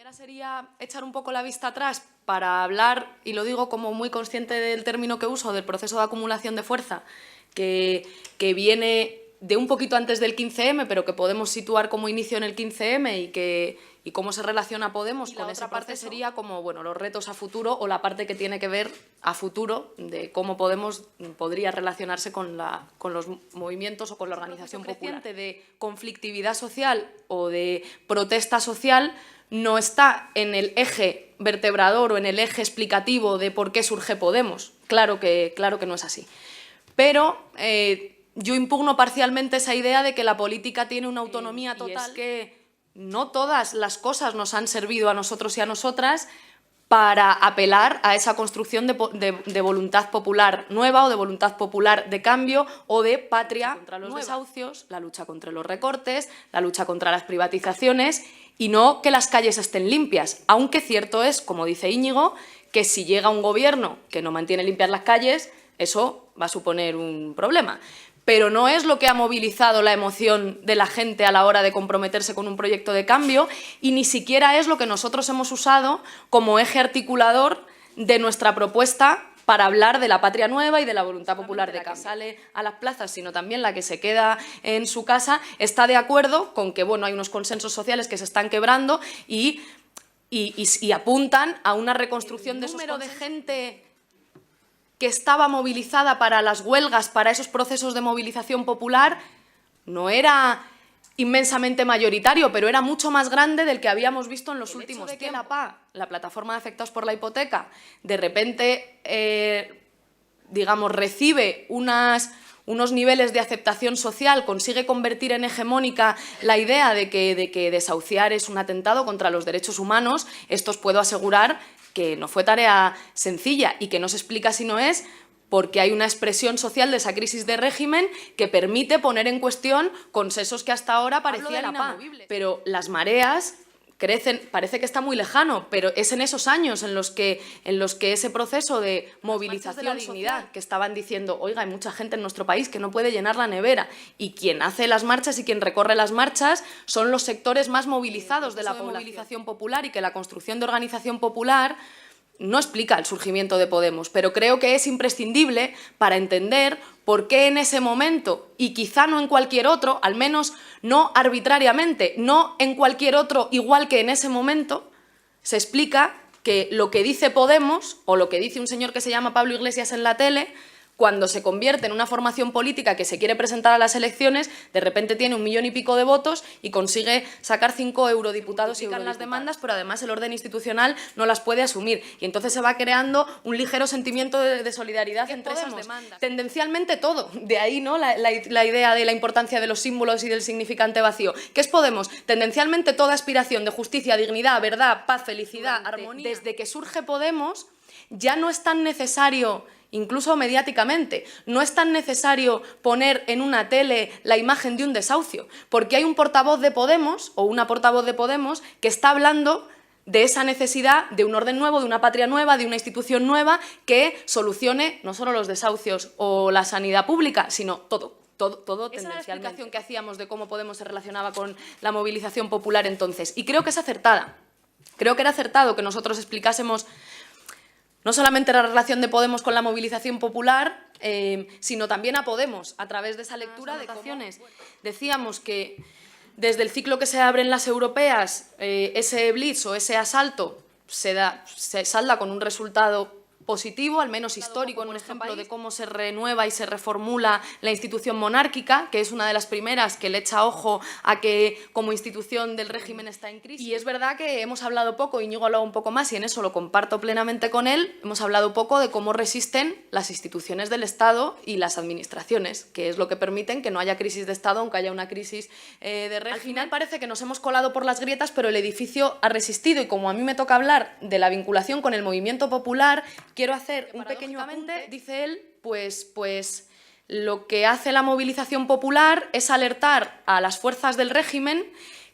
primera sería echar un poco la vista atrás para hablar, y lo digo como muy consciente del término que uso, del proceso de acumulación de fuerza, que viene de un poquito antes del 15M, pero que podemos situar como inicio en el 15M y cómo se relaciona Podemos con esa parte sería como bueno, los retos a futuro o la parte que tiene que ver a futuro de cómo Podemos podría relacionarse con los movimientos o con la organización popular. De conflictividad social o de protesta social no está en el eje vertebrador o en el eje explicativo de por qué surge Podemos. Claro que no es así. Pero yo impugno parcialmente esa idea de que la política tiene una autonomía total. Y es que no todas las cosas nos han servido a nosotros y a nosotras para apelar a esa construcción de voluntad popular nueva o de voluntad popular de cambio o de patria contra los desahucios, la lucha contra los recortes, la lucha contra las privatizaciones y no que las calles estén limpias, aunque cierto es, como dice Íñigo, que si llega un gobierno que no mantiene limpias las calles, eso va a suponer un problema. Pero no es lo que ha movilizado la emoción de la gente a la hora de comprometerse con un proyecto de cambio y ni siquiera es lo que nosotros hemos usado como eje articulador de nuestra propuesta para hablar de la patria nueva y de la voluntad popular de cambio. La que sale a las plazas, sino también la que se queda en su casa, está de acuerdo con que bueno, hay unos consensos sociales que se están quebrando y apuntan a una reconstrucción de esos consensos. De gente que estaba movilizada para las huelgas, para esos procesos de movilización popular, no era inmensamente mayoritario, pero era mucho más grande del que habíamos visto en los últimos tiempos. La PA, la Plataforma de Afectados por la Hipoteca, de repente, digamos, recibe unos niveles de aceptación social, consigue convertir en hegemónica la idea de que desahuciar es un atentado contra los derechos humanos, esto os puedo asegurar que no fue tarea sencilla y que no se explica si no es porque hay una expresión social de esa crisis de régimen que permite poner en cuestión consensos que hasta ahora parecían inamovibles. Pero las mareas crecen, parece que está muy lejano, pero es en esos años en los que ese proceso de movilización de la dignidad, que estaban diciendo, oiga, hay mucha gente en nuestro país que no puede llenar la nevera, y quien hace las marchas y quien recorre las marchas son los sectores más movilizados de la movilización popular, y que la construcción de organización popular no explica el surgimiento de Podemos, pero creo que es imprescindible para entender por qué en ese momento, y quizá no en cualquier otro, al menos no arbitrariamente, no en cualquier otro igual que en ese momento, se explica que lo que dice Podemos, o lo que dice un señor que se llama Pablo Iglesias en la tele, cuando se convierte en una formación política que se quiere presentar a las elecciones, de repente tiene 1 millón y pico de votos y consigue sacar 5 eurodiputados y las demandas, pero además el orden institucional no las puede asumir. Y entonces se va creando un ligero sentimiento de solidaridad entre esas demandas. Tendencialmente todo, de ahí ¿no? la idea de la importancia de los símbolos y del significante vacío. ¿Qué es Podemos? Tendencialmente toda aspiración de justicia, dignidad, verdad, paz, felicidad, armonía. Desde que surge Podemos ya no es tan necesario, incluso mediáticamente, no es tan necesario poner en una tele la imagen de un desahucio, porque hay un portavoz de Podemos o una portavoz de Podemos que está hablando de esa necesidad de un orden nuevo, de una patria nueva, de una institución nueva que solucione no solo los desahucios o la sanidad pública, sino todo tendencialmente. Esa era la explicación que hacíamos de cómo Podemos se relacionaba con la movilización popular entonces, y creo que es acertada. Creo que era acertado que nosotros explicásemos no solamente la relación de Podemos con la movilización popular, sino también a Podemos, a través de esa lectura de acciones. Decíamos que desde el ciclo que se abre en las europeas, ese blitz o ese asalto se salda con un resultado positivo, al menos histórico, en un ejemplo de cómo se renueva y se reformula la institución monárquica, que es una de las primeras que le echa ojo a que como institución del régimen está en crisis. Y es verdad que hemos hablado poco, Íñigo ha hablado un poco más y en eso lo comparto plenamente con él, hemos hablado poco de cómo resisten las instituciones del Estado y las administraciones, que es lo que permiten que no haya crisis de Estado, aunque haya una crisis de régimen. Al final parece que nos hemos colado por las grietas, pero el edificio ha resistido, y como a mí me toca hablar de la vinculación con el movimiento popular, quiero hacer un pequeño apunte. Dice él, pues lo que hace la movilización popular es alertar a las fuerzas del régimen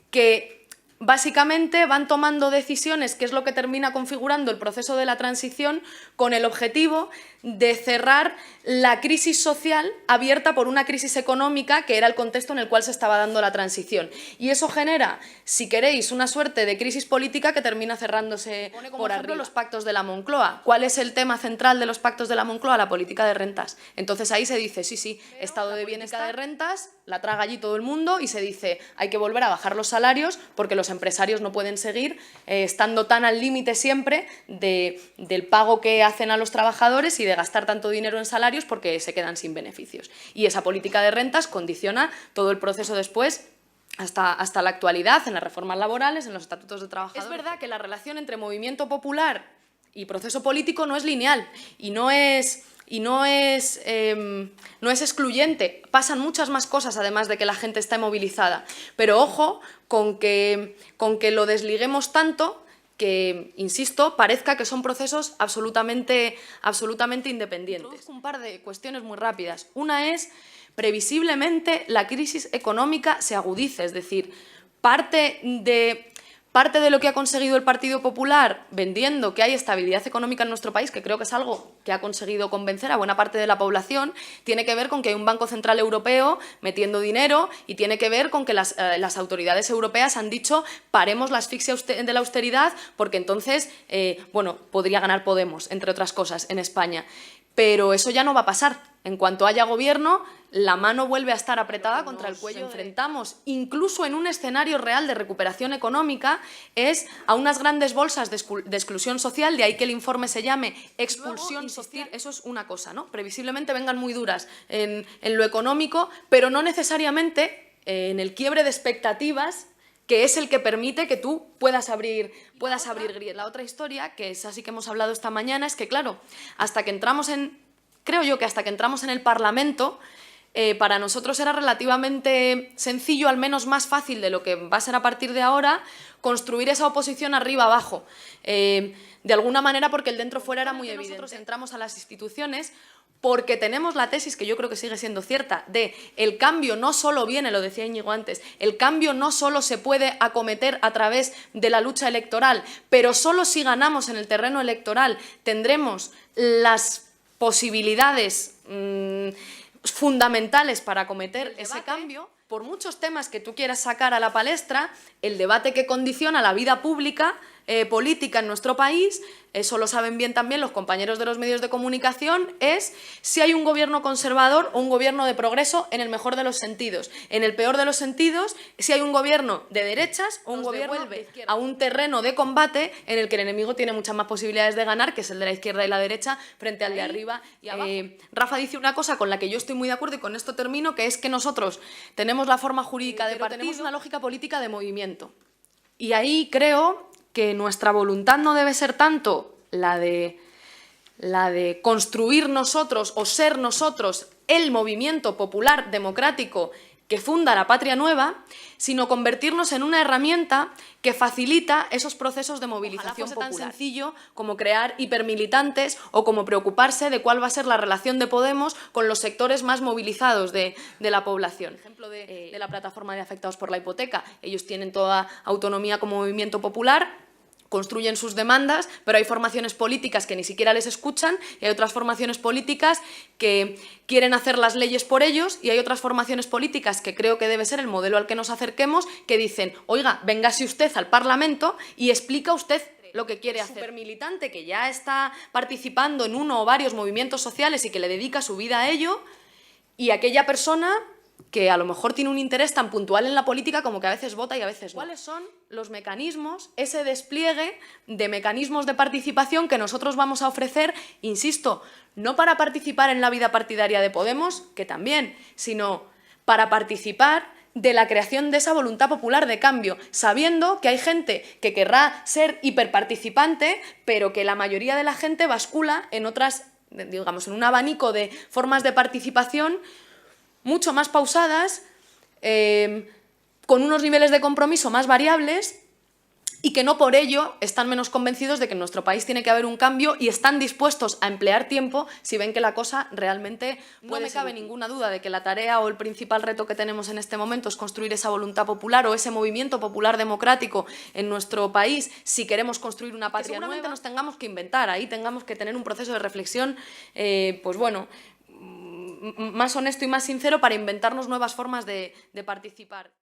que básicamente van tomando decisiones, que es lo que termina configurando el proceso de la transición, con el objetivo de cerrar la crisis social abierta por una crisis económica, que era el contexto en el cual se estaba dando la transición. Y eso genera, si queréis, una suerte de crisis política que termina cerrándose por arriba. Los pactos de la Moncloa. ¿Cuál es el tema central de los pactos de la Moncloa? La política de rentas. Entonces ahí se dice, sí, estado de bienestar de rentas, la traga allí todo el mundo y se dice, hay que volver a bajar los salarios porque los empresarios no pueden seguir estando tan al límite siempre del pago que hacen a los trabajadores y de gastar tanto dinero en salarios porque se quedan sin beneficios. Y esa política de rentas condiciona todo el proceso después hasta la actualidad, en las reformas laborales, en los estatutos de trabajadores. Es verdad que la relación entre movimiento popular y proceso político no es lineal y no es excluyente. Pasan muchas más cosas además de que la gente esté movilizada. Pero ojo con que lo desliguemos tanto que, insisto, parezca que son procesos absolutamente independientes. Un par de cuestiones muy rápidas. Una es, previsiblemente, la crisis económica se agudice, es decir, parte de lo que ha conseguido el Partido Popular vendiendo que hay estabilidad económica en nuestro país, que creo que es algo que ha conseguido convencer a buena parte de la población, tiene que ver con que hay un Banco Central Europeo metiendo dinero y tiene que ver con que las autoridades europeas han dicho paremos la asfixia de la austeridad porque entonces, podría ganar Podemos, entre otras cosas, en España. Pero eso ya no va a pasar. En cuanto haya gobierno, la mano vuelve a estar apretada contra el cuello. Nos enfrentamos, incluso en un escenario real de recuperación económica, es a unas grandes bolsas de exclusión social, de ahí que el informe se llame expulsión social. Eso es una cosa, ¿no? Previsiblemente vengan muy duras en lo económico, pero no necesariamente en el quiebre de expectativas, que es el que permite que tú puedas abrir grietas. La otra historia, que es así que hemos hablado esta mañana, es que, claro, creo yo que hasta que entramos en el Parlamento, para nosotros era relativamente sencillo, al menos más fácil de lo que va a ser a partir de ahora, construir esa oposición arriba-abajo. De alguna manera porque el dentro-fuera era muy evidente. Nosotros entramos a las instituciones porque tenemos la tesis, que yo creo que sigue siendo cierta, de el cambio no solo viene, lo decía Íñigo antes, el cambio no solo se puede acometer a través de la lucha electoral, pero solo si ganamos en el terreno electoral tendremos las posibilidades fundamentales para acometer ese cambio. Por muchos temas que tú quieras sacar a la palestra, el debate que condiciona la vida pública, política en nuestro país, eso lo saben bien también los compañeros de los medios de comunicación, es si hay un gobierno conservador o un gobierno de progreso en el mejor de los sentidos. En el peor de los sentidos, si hay un gobierno de derechas o un gobierno de izquierda. A un terreno de combate en el que el enemigo tiene muchas más posibilidades de ganar, que es el de la izquierda y la derecha, frente al de arriba y abajo. Rafa dice una cosa con la que yo estoy muy de acuerdo y con esto termino, que es que nosotros tenemos la forma jurídica de partido, tenemos una lógica política de movimiento. Y ahí creo que nuestra voluntad no debe ser tanto la de construir nosotros o ser nosotros el movimiento popular democrático que funda la patria nueva, sino convertirnos en una herramienta que facilita esos procesos de movilización popular. Tan sencillo como crear hipermilitantes o como preocuparse de cuál va a ser la relación de Podemos con los sectores más movilizados de la población. Por ejemplo, de la plataforma de afectados por la hipoteca. Ellos tienen toda autonomía como movimiento popular, construyen sus demandas, pero hay formaciones políticas que ni siquiera les escuchan y hay otras formaciones políticas que quieren hacer las leyes por ellos y hay otras formaciones políticas que creo que debe ser el modelo al que nos acerquemos, que dicen, oiga, véngase usted al Parlamento y explica usted lo que quiere hacer. Supermilitante que ya está participando en uno o varios movimientos sociales y que le dedica su vida a ello, y aquella persona que a lo mejor tiene un interés tan puntual en la política como que a veces vota y a veces no. ¿Cuáles son los mecanismos, ese despliegue de mecanismos de participación que nosotros vamos a ofrecer, insisto, no para participar en la vida partidaria de Podemos, que también, sino para participar de la creación de esa voluntad popular de cambio, sabiendo que hay gente que querrá ser hiperparticipante, pero que la mayoría de la gente bascula en otras, digamos, en un abanico de formas de participación mucho más pausadas, con unos niveles de compromiso más variables y que no por ello están menos convencidos de que en nuestro país tiene que haber un cambio y están dispuestos a emplear tiempo si ven que la cosa realmente no me cabe ninguna duda de que la tarea o el principal reto que tenemos en este momento es construir esa voluntad popular o ese movimiento popular democrático en nuestro país si queremos construir una patria nueva. Seguramente nos tengamos que inventar, ahí tengamos que tener un proceso de reflexión, pues bueno, más honesto y más sincero para inventarnos nuevas formas de participar.